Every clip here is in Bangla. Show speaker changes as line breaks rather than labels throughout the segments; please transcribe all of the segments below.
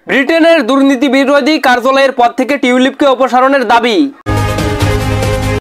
ব্রিটেনের দুর্নীতি বিরোধী কার্যালয়ের পদ থেকে টিউলিপকে অপসারণের দাবি।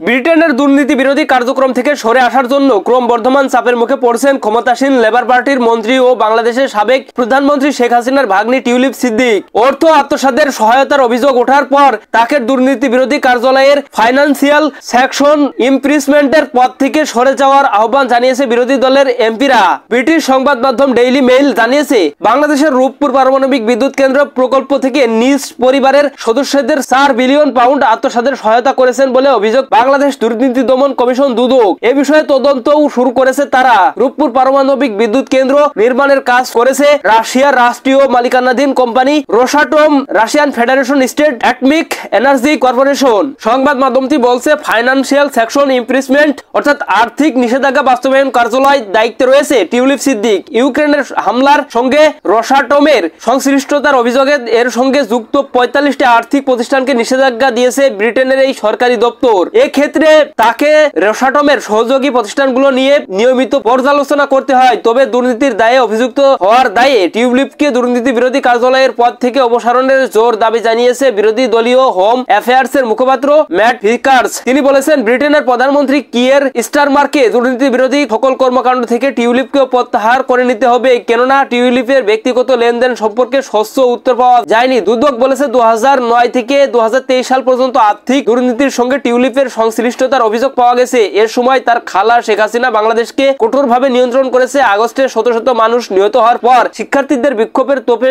ব্রিটেনের দুর্নীতি বিরোধী কার্যক্রম থেকে সরে আসার জন্য ক্রমবর্ধমান চাপের মুখে পড়ছেন ক্ষমতাসীন লেবার পার্টির মন্ত্রী ও বাংলাদেশের সাবেক প্রধানমন্ত্রী শেখ হাসিনার ভাগ্নি টিউলিপ সিদ্দিক। অর্থ আত্মসাতের সহায়তার অভিযোগ ওঠার পর তাকে দুর্নীতি বিরোধী কার্যালয়ের ফাইন্যান্সিয়াল সেকশন ইমপ্রিজমেন্টের পদ থেকে সরে যাওয়ার আহ্বান জানিয়েছে বিরোধী দলের এমপিরা। ব্রিটিশ সংবাদ মাধ্যম ডেইলি মেইল জানিয়েছে, বাংলাদেশের রূপপুর পারমাণবিক বিদ্যুৎ কেন্দ্র প্রকল্প থেকে নিজ পরিবারের সদস্যদের 4 বিলিয়ন পাউন্ড আত্মসাতের সহায়তা করেছেন বলে অভিযোগ বাংলাদেশ দুর্নীতি দমন কমিশন দুদক। এ বিষয়ে তদন্তও শুরু করেছে তারা। রূপপুর পারমাণবিক বিদ্যুৎ কেন্দ্র নির্মাণের কাজ করেছে রাশিয়ার রাষ্ট্রীয় মালিকানাধীন company Rosatom, Russian federation state atomic energy corporation. সংবাদ মাধ্যমটি বলছে, ফাইন্যান্সিয়াল সেকশন ইমপ্রিজমেন্ট অর্থাৎ আর্থিক নিষেধাজ্ঞা বাস্তবায়ন কার্যালয় দায়িত্বে রয়েছে টিউলিপ সিদ্দিক। ইউক্রেনের হামলার সঙ্গে রোসাটমের সংশ্লিষ্টতার অভিযোগে এর সঙ্গে যুক্ত 45টি আর্থিক প্রতিষ্ঠানকে নিষেধাজ্ঞা দিয়েছে ব্রিটেনের এই সরকারি দপ্তর। এক্ষেত্রে তাকে রোসাটমের সহযোগী প্রতিষ্ঠানগুলো নিয়ে নিয়মিত পর্যালোচনা করতে হয়। তবে দুর্নীতির দায়ে অভিযুক্ত হওয়ার দায়ে টিউলিপকে দুর্নীতি বিরোধী কার্যালয়ের পদ থেকে অপসারণের জোর দাবি জানিয়েছে বিরোধী দলীয় হোম অ্যাফেয়ার্সের মুখপাত্র ম্যাট ভিকার্স। তিনি বলেছেন, ব্রিটেনের প্রধানমন্ত্রী কিয়ের স্টারমারকে দুর্নীতি বিরোধী সকল কর্মকাণ্ড থেকে টিউলিপকে প্রত্যাহার করে নিতে হবে, কেননা টিউলিপের ব্যক্তিগত লেনদেন সম্পর্কে স্বচ্ছ উত্তর পাওয়া যায়নি। দুদক বলেছে, 2009 থেকে 2023 সাল পর্যন্ত আর্থিক দুর্নীতির সঙ্গে টিউলিপের সংশ্লিষ্টতার অভিযোগ পাওয়া গেছে। এর সময় তার খালা শেখ হাসিনা বাংলাদেশকে কঠোরভাবে নিয়ন্ত্রণ করেছে। আগস্টে শত শত মানুষ নিহত হওয়ার পর শিক্ষার্থীদের বিক্ষোভের তোপে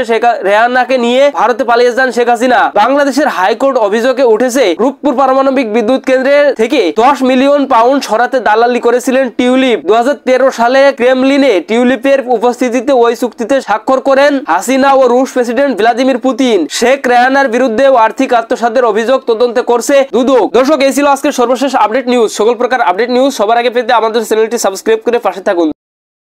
রেহানাকে নিয়ে ভারতে পালিয়ে যান শেখ হাসিনা। বাংলাদেশের হাইকোর্ট অভিযোগে উঠেছে, রূপপুর পারমাণবিক বিদ্যুৎ কেন্দ্রের থেকে 10 মিলিয়ন পাউন্ড সরাতে দালালি করেছিলেন টিউলিপ। 2013 সালে ক্রেমলিনে টিউলিপের উপস্থিতিতে ওই চুক্তিতে স্বাক্ষর করেন হাসিনা ও রুশ প্রেসিডেন্ট ভ্লাদিমির পুতিন। শেখ রেহানার বিরুদ্ধে আর্থিক আত্মসাতের অভিযোগ তদন্ত করছে দুদক। দর্শক, এই ছিল আজকের সর্বশেষ আপডেট নিউজ। সকল প্রকার আপডেট নিউজ সবার আগে পেতে আমাদের চ্যানেলটি সাবস্ক্রাইব করে পাশে থাকুন।